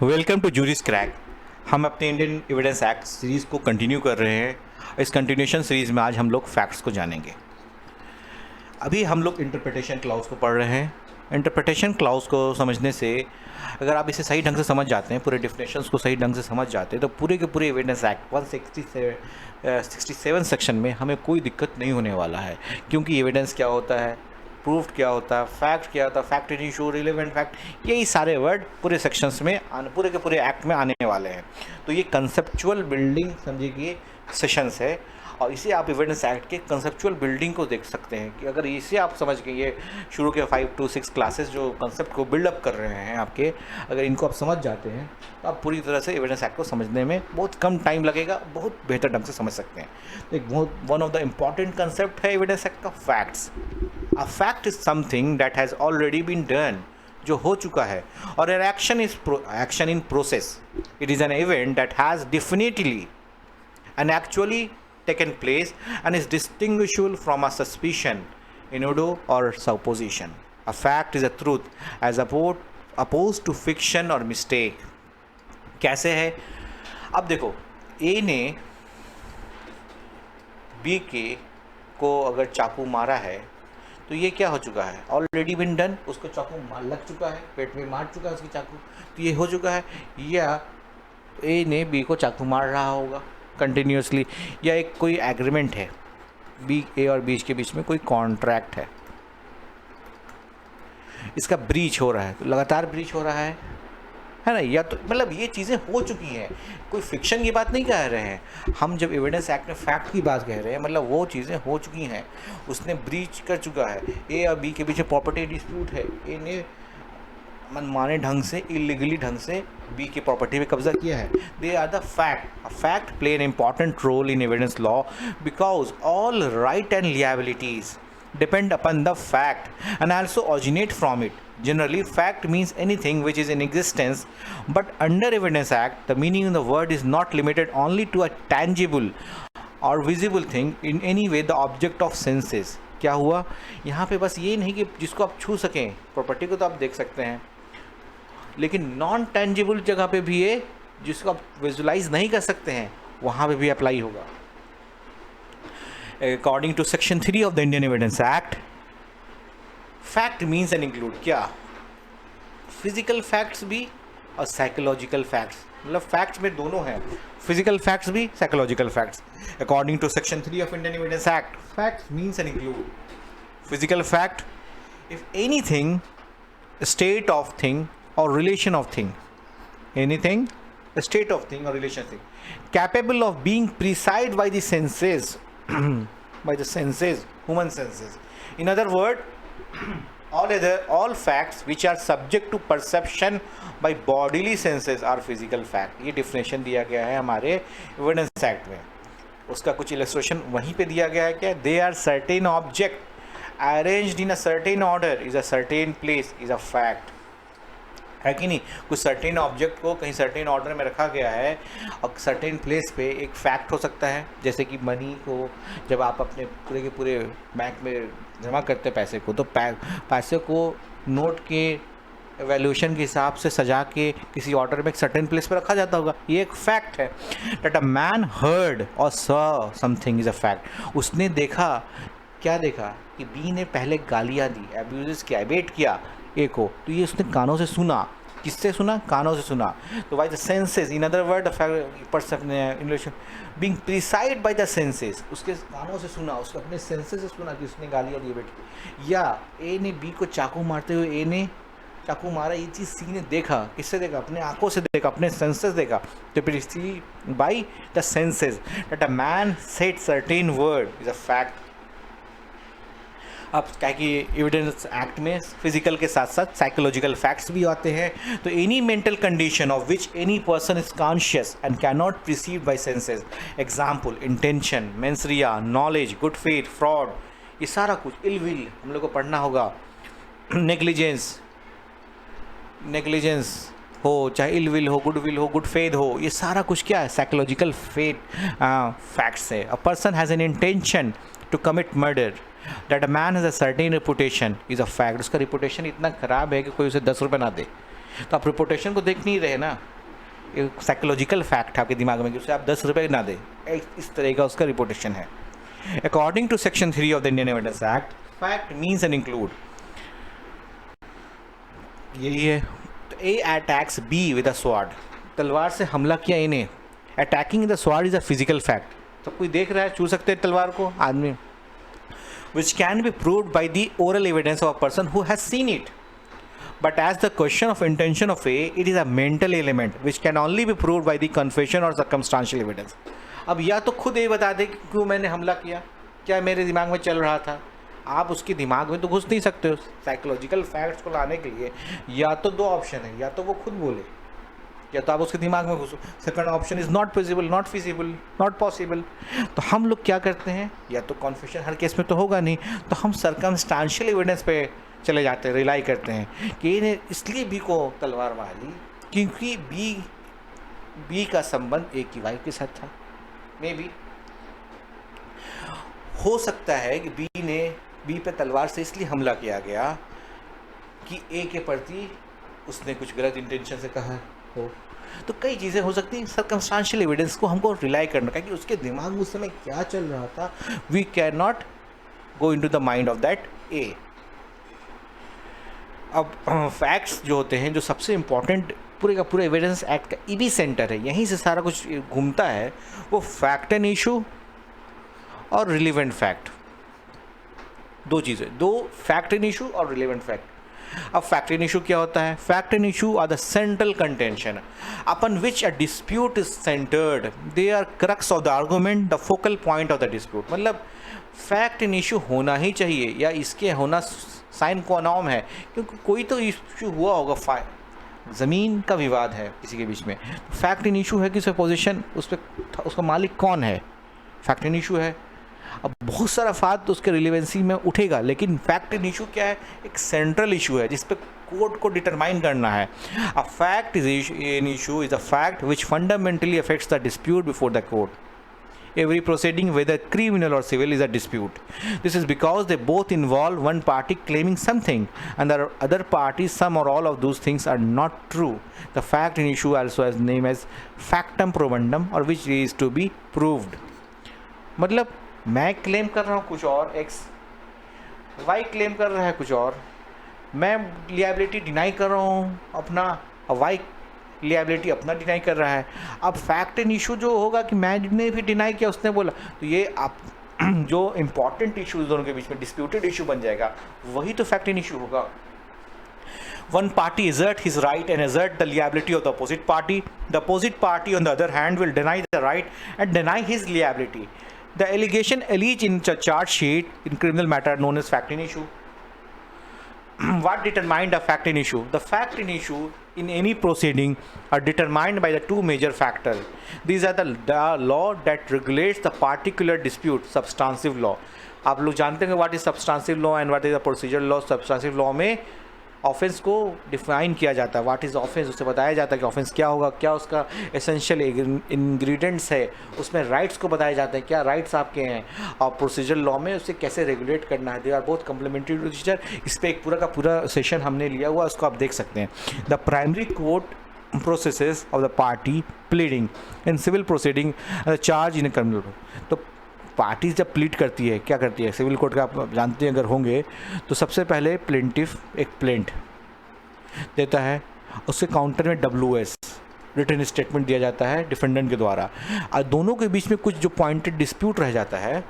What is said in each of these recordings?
Welcome to juries crack. हम अपने Indian evidence act series को कंटिन्यू कर रहे हैं। इस कंटिन्यूशन सीरीज़ में आज हम लोग फैक्ट्स को जानेंगे। अभी हम लोग इंटरप्रिटेशन क्लाउज को पढ़ रहे हैं। इंटरप्रिटेशन क्लाउज को समझने से अगर आप इसे सही ढंग से समझ जाते हैं, पूरे डिफिनेशंस को सही ढंग से समझ जाते हैं, तो पूरे के पूरे एविडेंस एक्ट 167 सेक्शन में हमें कोई दिक्कत नहीं होने वाला है। क्योंकि एविडेंस क्या होता है, प्रूफ क्या होता है, फैक्ट क्या होता है, fact is show relevant fact, यही सारे वर्ड पूरे सेक्शंस में पूरे के पूरे एक्ट में आने वाले हैं। तो ये कंसेप्चुअल बिल्डिंग समझिए कि सेशंस है, और इसे आप एविडेंस एक्ट के कंसेप्चुअल बिल्डिंग को देख सकते हैं कि अगर इसे आप समझ गए, ये शुरू के 5 to 6 क्लासेस जो कंसेप्ट को बिल्डअप कर रहे हैं आपके, अगर इनको आप समझ जाते हैं तो आप पूरी तरह से एविडेंस एक्ट को समझने में बहुत कम टाइम लगेगा, बहुत बेहतर ढंग से समझ सकते हैं। तो एक बहुत one of the important concept है एविडेंस एक्ट का facts. A fact is something that has already been done, जो हो चुका है, और an action is action in process. It is an event that has definitely and actually taken place and is distinguishable from a suspicion, innuendo or supposition. A fact is a truth as opposed to fiction or mistake. कैसे है? अब देखो, ए ने B के को अगर चाकू मारा है तो ये क्या हो चुका है, ऑलरेडी बिन डन। उसको चाकू लग चुका है, पेट में मार चुका है उसकी चाकू, तो ये हो चुका है। या ए ने बी को चाकू मार रहा होगा कंटिन्यूसली, या एक कोई एग्रीमेंट है बी ए और बी के बीच में, कोई कॉन्ट्रैक्ट है, इसका ब्रीच हो रहा है, तो लगातार ब्रीच हो रहा है ना। या तो मतलब ये चीज़ें हो चुकी हैं, कोई फिक्शन की बात नहीं कह रहे हैं हम। जब एविडेंस एक्ट में फैक्ट की बात कह रहे हैं, मतलब वो चीज़ें हो चुकी हैं, उसने ब्रीच कर चुका है। ए और बी के बीच प्रॉपर्टी डिस्प्यूट है, ए ने मनमाने ढंग से, इलीगली ढंग से बी की प्रॉपर्टी पे कब्जा किया है। They are the fact. Fact play an important role in evidence law because all right and liabilities depend upon the fact and also originate from it. Generally, fact means anything which is in existence, but under Evidence Act, the meaning of the word is not limited only to a tangible or visible thing in any way the object of senses. क्या हुआ यहाँ पे? बस ये नहीं कि जिसको आप छू सकें, प्रॉपर्टी को तो आप देख सकते हैं, लेकिन नॉन टेंजिबल जगह पे भी है जिसको आप विजुलाइज नहीं कर सकते हैं, वहाँ पे भी अप्लाई होगा। According to section 3 of the Indian evidence act, fact means and include क्या, फिजिकल फैक्ट्स भी और साइकोलॉजिकल फैक्ट्स। मतलब फैक्ट्स में दोनों हैं, फिजिकल फैक्ट्स भी, psychological facts. According to section 3 of Indian evidence act, facts means and include physical fact if anything, state of thing or relation of thing, anything, a state of thing or relation of thing, capable of being perceived by the senses, by the senses, human senses. In other word, all facts which are subject to perception by bodily senses are physical fact. ये definition दिया गया है हमारे evidence act में। उसका कुछ illustration वहीं पे दिया गया है क्या, they are certain object arranged in a certain order is a certain place is a fact, है कि नहीं। कुछ सर्टेन ऑब्जेक्ट को कहीं सर्टेन ऑर्डर में रखा गया है और सर्टेन प्लेस पे एक फैक्ट हो सकता है। जैसे कि मनी को जब आप अपने पूरे के पूरे बैंक में जमा करते हैं पैसे को, तो पैसे को नोट के वैल्यूएशन के हिसाब से सजा के किसी ऑर्डर में एक सर्टेन प्लेस पर रखा जाता होगा, ये एक फैक्ट है। दैट अ मैन हर्ड और saw something is a fact. उसने देखा, क्या देखा कि बी ने पहले गालियाँ दी, एब्यूज़ किया, एबेट किया ए को, तो ये उसने कानों से सुना। किससे सुना? कानों से सुना। तो by the senses, in other word English being preside by the senses, उसके कानों से सुना, उसके अपने सेंसेस से सुना कि उसने गालियाँ दी बेट की। या ए ने बी को चाकू मारते हुए, ए ने चाकू मारा, ये चीज़ सी ने देखा। किससे देखा? अपने आंखों से देखा, अपने सेंसेस देखा। तो preside by the senses that a man said certain word is a fact. अब क्या कि एविडेंस एक्ट में फिजिकल के साथ साथ साइकोलॉजिकल फैक्ट्स भी आते हैं। तो any mental condition of which any person is conscious and can not perceive by senses, example intention, mens rea, knowledge, good faith, fraud, ये सारा कुछ, इल विल हम लोग को पढ़ना होगा, नेग्लिजेंस हो, चाहे इल विल हो, गुड विल हो, गुड फेथ हो, ये सारा कुछ क्या है, साइकोलॉजिकल फैक्ट्स है। A person has an intention to commit murder, that a man has a certain reputation is a fact. उसका रिपुटेशन इतना ख़राब है कि कोई उसे 10 रुपये ना दे, तो आप रिपोर्टेशन को देख नहीं रहे ना, एक साइकोलॉजिकल फैक्ट है आपके दिमाग में कि उसे आप 10 रुपये ना दें, इस तरह का उसका रिपोर्टेशन है। According to section 3 of the Indian evidence act, fact means and include, यही है। तो A attacks B with a sword, तलवार से हमला किया इन्हें। Attacking the sword is a physical fact, सब कोई देख रहा है, छू सकते हैं तलवार को आदमी, which can be proved by the oral evidence of a person who has seen it. But as the question of intention of A, it is a mental element which can only be proved by the confession or circumstantial evidence. अब या तो खुद ये बता दे कि क्यों मैंने हमला किया, क्या मेरे दिमाग में चल रहा था, आप उसके दिमाग में तो घुस नहीं सकते हो। साइकोलॉजिकल फैक्ट्स को लाने के लिए या तो दो ऑप्शन है, या तो वो खुद बोले या तो आप उसके दिमाग में घुसो। Second option is not possible, not feasible, not possible. तो हम लोग क्या करते हैं, या तो कॉन्फेशन हर केस में तो होगा नहीं, तो हम सर्कमस्टांशियल एविडेंस पे चले जाते हैं, रिलाई करते हैं कि इन्हें इसलिए बी को तलवार मारी क्योंकि बी का संबंध ए की वाइफ के साथ था। मे बी हो सकता है कि बी पे तलवार से इसलिए हमला किया गया कि ए के प्रति उसने कुछ गलत इंटेंशन से कहा हो। तो कई चीज़ें हो सकती हैं। सर्कमस्टांशियल एविडेंस को हमको रिलाई करना है कि उसके दिमाग में उस समय क्या चल रहा था। We can not go into the mind of that A. अब फैक्ट्स जो होते हैं, जो सबसे इम्पॉर्टेंट पूरे का पूरा एविडेंस एक्ट का ईबी सेंटर है, यहीं से सारा कुछ घूमता है, वो फैक्ट एंड इशू और रिलेवेंट फैक्ट, दो चीज़ें, दो फैक्ट एंड इशू और रिलेवेंट फैक्ट। अब फैक्ट एंड इशू क्या होता है? Fact and issue are the central contention upon which a dispute is centered. They are crux of the argument, the focal point of the dispute. मतलब fact and issue होना ही चाहिए, या इसके होना sign qua non है, क्योंकि कोई तो इशू हुआ होगा, ज़मीन का विवाद है किसी के बीच में, फैक्ट एंड इशू है कि पोजीशन उस पर उसका मालिक कौन है, फैक्ट एंड इशू है। अब बहुत सारा फाद तो उसके रिलेवेंसी में उठेगा, लेकिन फैक्ट एंड इशू क्या है? एक सेंट्रल इशू है जिस पे कोर्ट को डिटरमाइन करना है। A fact is an issue is a fact which fundamentally affects the dispute before the court. Every proceeding, whether criminal or civil, is a dispute. This is because they both involve one party claiming something and the other party some or all of those things are not true. The fact in issue also is named as factum probandum, or which is to be proved. मतलब मैं claim कर रहा हूँ कुछ और, x, Y claim कर रहा है कुछ और, मैं लिएबिलिटी डिनाई कर रहा हूँ अपना, वाई लिएबिलिटी अपना डिनाई कर रहा है। अब फैक्ट एंड इशू जो होगा कि मैंने भी डिनाई किया, उसने बोला, तो ये आप जो इम्पॉर्टेंट इशूज दोनों के बीच में डिस्प्यूटेड इशू बन जाएगा, वही तो फैक्ट एंड इशू होगा। One party assert his right and assert the liability of the opposite party. The opposite party, on the other hand, will deny the right and deny his liability. The allegation alleged in the charge sheet in criminal matter known as fact and issue. What determined a fact and issue? The fact and issue in any proceeding are determined by the two major factors. These are the law that regulates the particular dispute, substantive law. आप लोग जानते हैं what is substantive law and what is the procedural law. Substantive law में offence को define किया जाता है, what is offence, उससे बताया जाता है कि ऑफेंस क्या होगा, क्या उसका एसेंशियल इंग्रेडिएंट्स है, उसमें राइट्स को बताए जाते हैं, क्या राइट्स आपके हैं, और प्रोसीजर लॉ में उसे कैसे रेगुलेट करना है। They are both complementary procedure. इस पर एक पूरा का पूरा सेशन हमने लिया हुआ, उसको आप देख सकते हैं। The primary court processes of the party pleading in civil proceeding charge in criminal. तो पार्टी जब प्लीड करती है, क्या करती है, सिविल कोर्ट का आप जानते हैं अगर होंगे, तो सबसे पहले प्लेंटिफ एक प्लेंट देता है, उसके काउंटर में WS रिटन स्टेटमेंट दिया जाता है डिफेंडेंट के द्वारा, और दोनों के बीच में कुछ जो पॉइंटेड डिस्प्यूट रह जाता है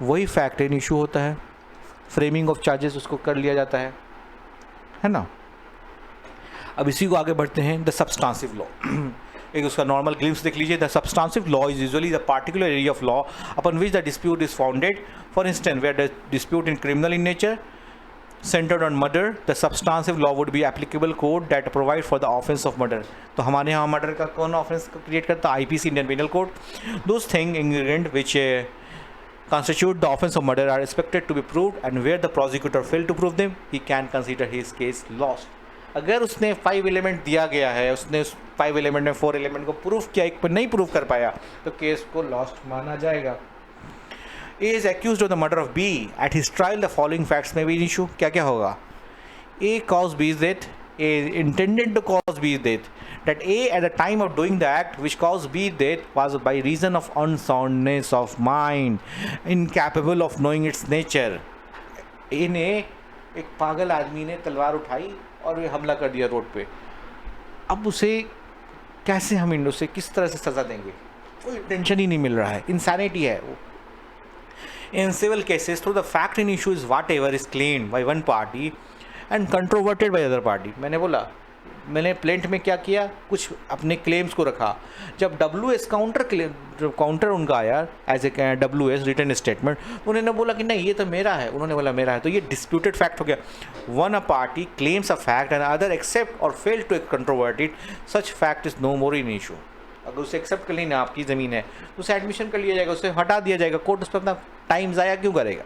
वही फैक्ट एंड इशू होता है। फ्रेमिंग ऑफ चार्जेस उसको कर लिया जाता है ना। अब इसी को आगे बढ़ते हैं, द सब्सटेंसिव लॉ। एक उसका नॉर्मल ग्लिम्स देख लीजिए। The substantive law is usually the particular area of law upon which the dispute is founded. For instance, where the dispute in criminal in nature centered on murder, the substantive law would be applicable code that provide for the offense of murder. तो हमारे यहाँ murder का कौन offence create करता है? IPC, Indian penal code. Those things ingredient which constitute the offense of murder are expected to be proved, and where the prosecutor failed to prove them, he can consider his case lost. अगर उसने 5 element दिया गया है, उसने उस 5 element में 4 element को proof किया, एक पर नहीं प्रूफ कर पाया, तो केस को लॉस्ट माना जाएगा। A is accused of the murder of B. At his trial, the following facts may be an issue. क्या क्या होगा? A caused B's death. A intended to cause B's death. That A at the time of doing the act which caused B's death was by reason of unsoundness of mind, incapable of knowing its nature. A ने एक पागल आदमी ने तलवार उठाई और ये हमला कर दिया रोड पे. अब उसे कैसे हम इंडो से किस तरह से सज़ा देंगे? कोई टेंशन ही नहीं मिल रहा है, इंसानिटी है वो. In civil cases, through the fact in issue is whatever is claimed by one party and controverted by other party. मैंने प्लेंट में क्या किया, कुछ अपने क्लेम्स को रखा. जब WS काउंटर उनका आया as a WS written statement, उन्होंने बोला कि नहीं ये तो मेरा है, उन्होंने बोला मेरा है, तो ये डिस्प्यूटेड फैक्ट हो गया. One a party claims a fact and other accept or fail to controverted, such fact is no more in issue. अगर उसे एक्सेप्ट कर लेना आपकी ज़मीन है तो उसे एडमिशन कर लिया जाएगा, उसे हटा दिया जाएगा. कोर्ट उस पर अपना टाइम ज़ाया क्यों करेगा?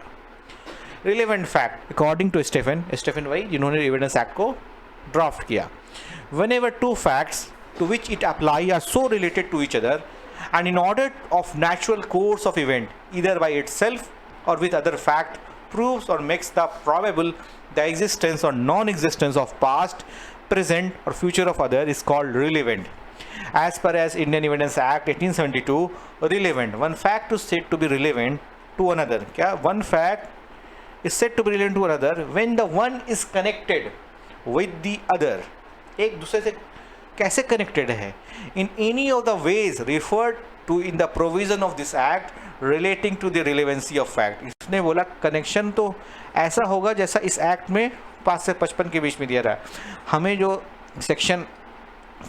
Relevant fact according to Stephen वही जिन्होंने एविडेंस एक्ट को ड्राफ्ट किया. Whenever two facts to which it apply are so related to each other and in order of natural course of event, either by itself or with other fact, proves or makes the probable the existence or non-existence of past, present or future of other is called relevant. As per as Indian Evidence Act 1872, relevant, one fact is said to be relevant to another. क्या? One fact is said to be relevant to another when the one is connected with the other. एक दूसरे से कैसे connected है? In any of the ways referred to in the provision of this act relating to the relevancy of fact. इसने बोला connection तो ऐसा होगा जैसा इस एक्ट में 5 से 55 के बीच में दिया रहा है. हमें जो सेक्शन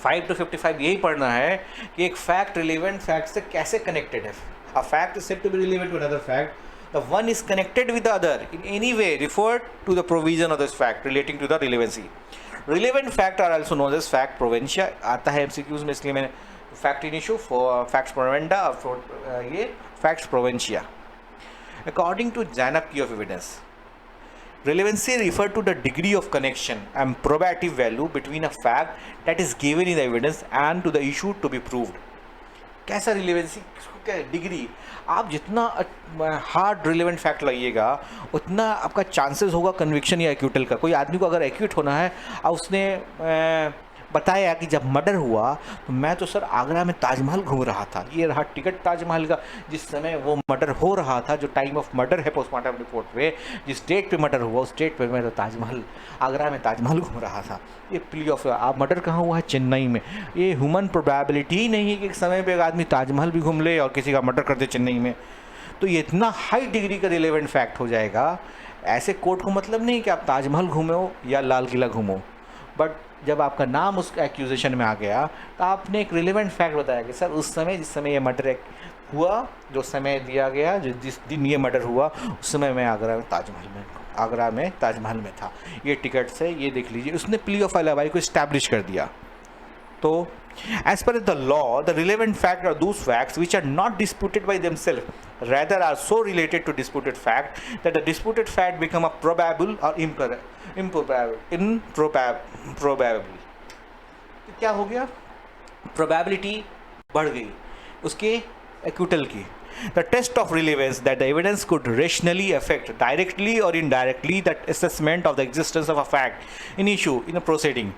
5 to 55 यही पढ़ना है कि एक फैक्ट रिलेवेंट फैक्ट से कैसे कनेक्टेड है. A fact is said to be relevant to another fact, the one is connected with the other in any way referred to the provision of this fact relating to the relevancy. Relevant fact are also known as fact probantia. आता है MCQs में, इसलिए मैंने fact in issue, facts probanda और ये facts probantia. According to जैनब की of evidence, relevancy refer to the degree of connection and probative value between a fact that is given in the evidence and to the issue to be proved. कैसा relevancy, क्या degree? आप जितना hard relevant fact लाइएगा उतना आपका chances होगा conviction या acquittal का. कोई आदमी को अगर एक्यूट होना है और उसने बताया कि जब मर्डर हुआ तो मैं तो सर आगरा में ताजमहल घूम रहा था, ये रहा टिकट ताजमहल का, जिस समय वो मर्डर हो रहा था, जो टाइम ऑफ मर्डर है पोस्टमार्टम रिपोर्ट पे, जिस डेट पे मर्डर हुआ उस डेट पे मैं तो ताजमहल, आगरा में ताजमहल घूम रहा था. ये प्ली ऑफ, आप मर्डर कहाँ हुआ है? चेन्नई में. ये ह्यूमन प्रोबेबिलिटी ही नहीं है कि एक समय पर एक आदमी ताजमहल भी घूम ले और किसी का मर्डर कर दे चेन्नई में. तो ये इतना हाई डिग्री का रिलेवेंट फैक्ट हो जाएगा. ऐसे कोर्ट को मतलब नहीं कि आप ताजमहल घूमो या लाल किला घूमो, बट जब आपका नाम उस एक्यूजेशन में आ गया तो आपने एक रिलेवेंट फैक्ट बताया कि सर उस समय जिस समय ये मर्डर हुआ, जो समय दिया गया, जिस दिन ये मर्डर हुआ उस समय मैं आगरा में ताजमहल में था, ये टिकट से ये देख लीजिए. उसने प्ली ऑफ अलाबाई को इस्टेब्लिश कर दिया. तो as per the law, the relevant facts are those facts which are not disputed by themselves, rather are so related to disputed fact that the disputed fact become a probable or improbable. तो क्या हो गया? probability बढ़ गई उसके acquittal की. The test of relevance that the evidence could rationally affect directly or indirectly that assessment of the existence of a fact in issue in a proceeding.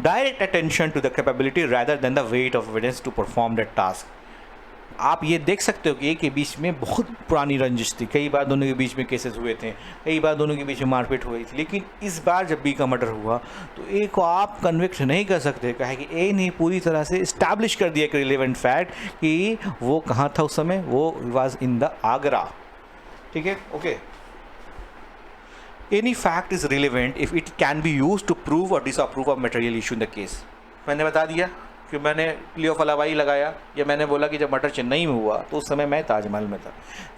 Direct attention to the capability rather than the weight of evidence to perform that task. आप ये देख सकते हो कि एक के बीच में बहुत पुरानी रंजिश थी, कई बार दोनों के बीच में केसेस हुए थे, कई बार दोनों के बीच में मारपीट हुई थी, लेकिन इस बार जब बी का मर्डर हुआ तो ए को आप कन्विक्ट नहीं कर सकते. कहा कि ए ने पूरी तरह से इस्टेब्लिश कर दिया एक रिलेवेंट फैक्ट कि वो कहाँ था उस समय, वो वाज इन द आगरा. ठीक है, okay. Any fact is relevant if it can be use to prove or disprove of material issue in the case. मैंने बता दिया कि मैंने प्ली ऑफ अलाबाई लगाया, या मैंने बोला कि जब मर्डर चेन्नई में हुआ तो उस समय मैं ताजमहल में था.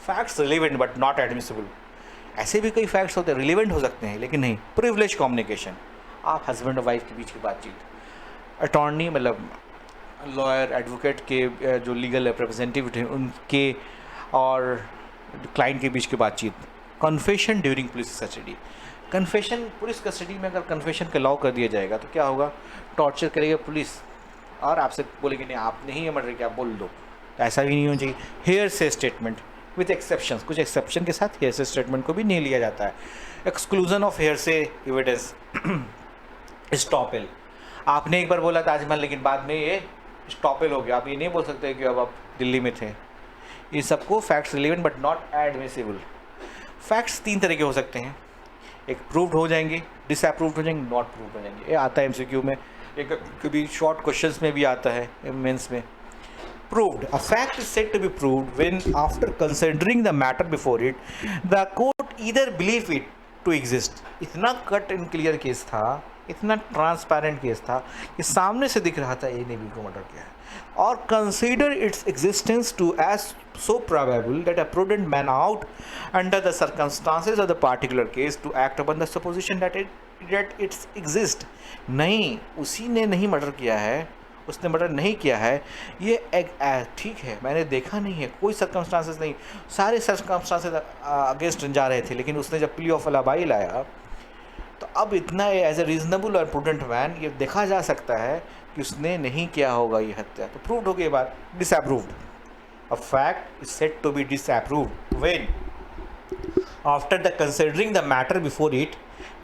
Facts relevant but not admissible. ऐसे भी कई फैक्ट्स होते हैं रिलेवेंट हो सकते हैं लेकिन नहीं. प्रिविलेज कम्युनिकेशन, आप हस्बैंड और वाइफ के बीच की बातचीत, अटॉर्नी मतलब लॉयर एडवोकेट के जो लीगल रिप्रेजेंटेटिव थे उनके और क्लाइंट के बीच की बातचीत. Confession during police custody. Confession police custody में अगर कन्फेशन का अलाउ कर दिया जाएगा तो क्या होगा? टॉर्चर करेगा पुलिस और आपसे बोलेगी नहीं आपने ही ये मर्डर किया, बोल दो. तो ऐसा भी नहीं होना चाहिए. हेयर से स्टेटमेंट विथ एक्सेप्शंस, कुछ एक्सेप्शन के साथ हेयर से स्टेटमेंट को भी नहीं लिया जाता है. एक्सक्लूजन ऑफ हेयर से एविडेंस, स्टॉपेल. आपने एक बार बोला ताजमहल, लेकिन बाद में ये स्टॉपेल हो गया, आप ये नहीं बोल सकते कि अब आप दिल्ली में थे। ये सबको facts relevant but not admissible. Facts 3 तरह के हो सकते हैं, एक प्रूव्ड हो जाएंगे, डिसअप्रूव्ड हो जाएंगे, नॉट प्रूव्ड हो जाएंगे। ये आता है एमसीक्यू में, एक कभी शॉर्ट क्वेश्चंस में भी आता है मेंस में। Proved. A fact is said to be proved when, after considering the matter before it, the court either believe it to exist. इतना कट एंड क्लियर केस था, इतना ट्रांसपेरेंट केस था कि सामने से दिख रहा था ए ने बी को मर्डर किया है, और consider its existence to as so probable that a prudent man out under the circumstances of the particular case to act upon the supposition that it's exist. नहीं, उसी ने नहीं मर्डर किया है, उसने मर्डर नहीं किया है, ये ठीक है, मैंने देखा नहीं है, कोई सर्कमस्टांसेस नहीं, सारे सर्कमस्टांसेस अगेंस्ट जा रहे थे, लेकिन उसने जब प्ली ऑफ अलाबाई लाया तो अब इतना एज ए रीजनेबल और प्रूडेंट मैन ये देखा जा सकता है कि उसने नहीं किया होगा ये हत्या, तो प्रूव्ड हो गई बात, disapproved. A fact is said to be disapproved when, after the considering the matter before it,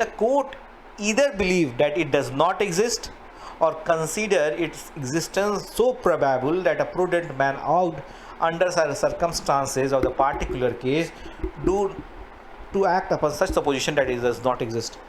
the court either believe that it does not exist or consider its existence so probable that a prudent man out under circumstances of the particular case to act upon such supposition that it does not exist.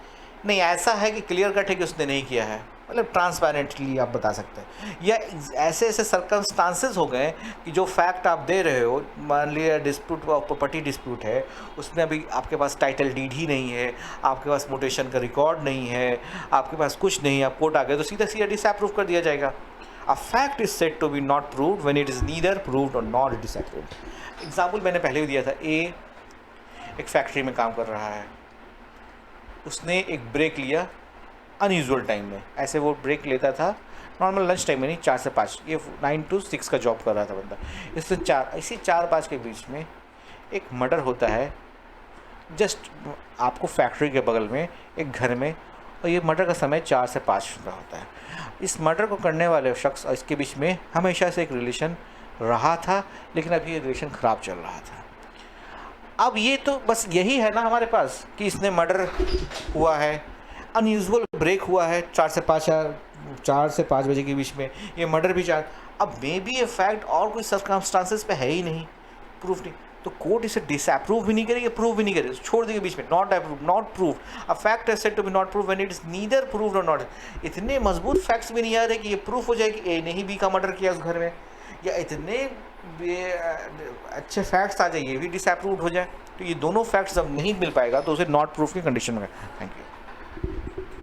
नहीं, ऐसा है कि clear cut है कि उसने नहीं किया है, मतलब ट्रांसपेरेंटली आप बता सकते हैं, या ऐसे ऐसे सर्कमस्टांसेस हो गए कि जो फैक्ट आप दे रहे हो, मान लिया डिस्प्यूट प्रॉपर्टी डिस्प्यूट है, उसमें अभी आपके पास टाइटल डीड ही नहीं है, आपके पास मोटेशन का रिकॉर्ड नहीं है, आपके पास कुछ नहीं है, आप कोर्ट आ गए तो सीधा सीधा डिसअप्रूव कर दिया जाएगा। A fact is said to be not proved when it is neither proved और नॉट डिसअप्रूव्ड। एग्जाम्पल मैंने पहले भी दिया था, ए एक फैक्ट्री में काम कर रहा है, उसने एक ब्रेक लिया अनयूजुअल टाइम में, ऐसे वो ब्रेक लेता था नॉर्मल लंच टाइम में नहीं, 4 से 5, ये 9 to 6 का जॉब कर रहा था बंदा, इससे 4-5 के बीच में एक मर्डर होता है जस्ट आपको फैक्ट्री के बगल में एक घर में, और ये मर्डर का समय 4 से 5 का होता है। इस मर्डर को करने वाले शख्स और इसके बीच में हमेशा से एक रिलेशन रहा था, लेकिन अभी ये रिलेशन ख़राब चल रहा था। अब ये तो बस यही है ना हमारे पास कि इसने मर्डर हुआ है, अनयूजुअल ब्रेक हुआ है 4 से 5 बजे के बीच में, ये मर्डर भी 4, अब मे बी ये फैक्ट और कोई सर्कमस्टांसेस पे है ही नहीं, प्रूफ नहीं, तो कोर्ट इसे डिसअप्रूव भी नहीं करेगी, प्रूव भी नहीं करेगी, छोड़ देगी बीच में, not approve, not prove. A fact is said to be not prove when it is neither proved और नॉट। इतने मजबूत फैक्ट्स भी नहीं आ रहे कि ये प्रूफ हो जाए कि ए ने ही बी का मर्डर किया उस घर में, या इतने अच्छे फैक्ट्स आ जाए ये भी डिसअप्रूव्ड हो जाए, तो ये दोनों फैक्ट्स जब नहीं मिल पाएगा तो उसे नॉट प्रूफ की कंडीशन में। Thank you.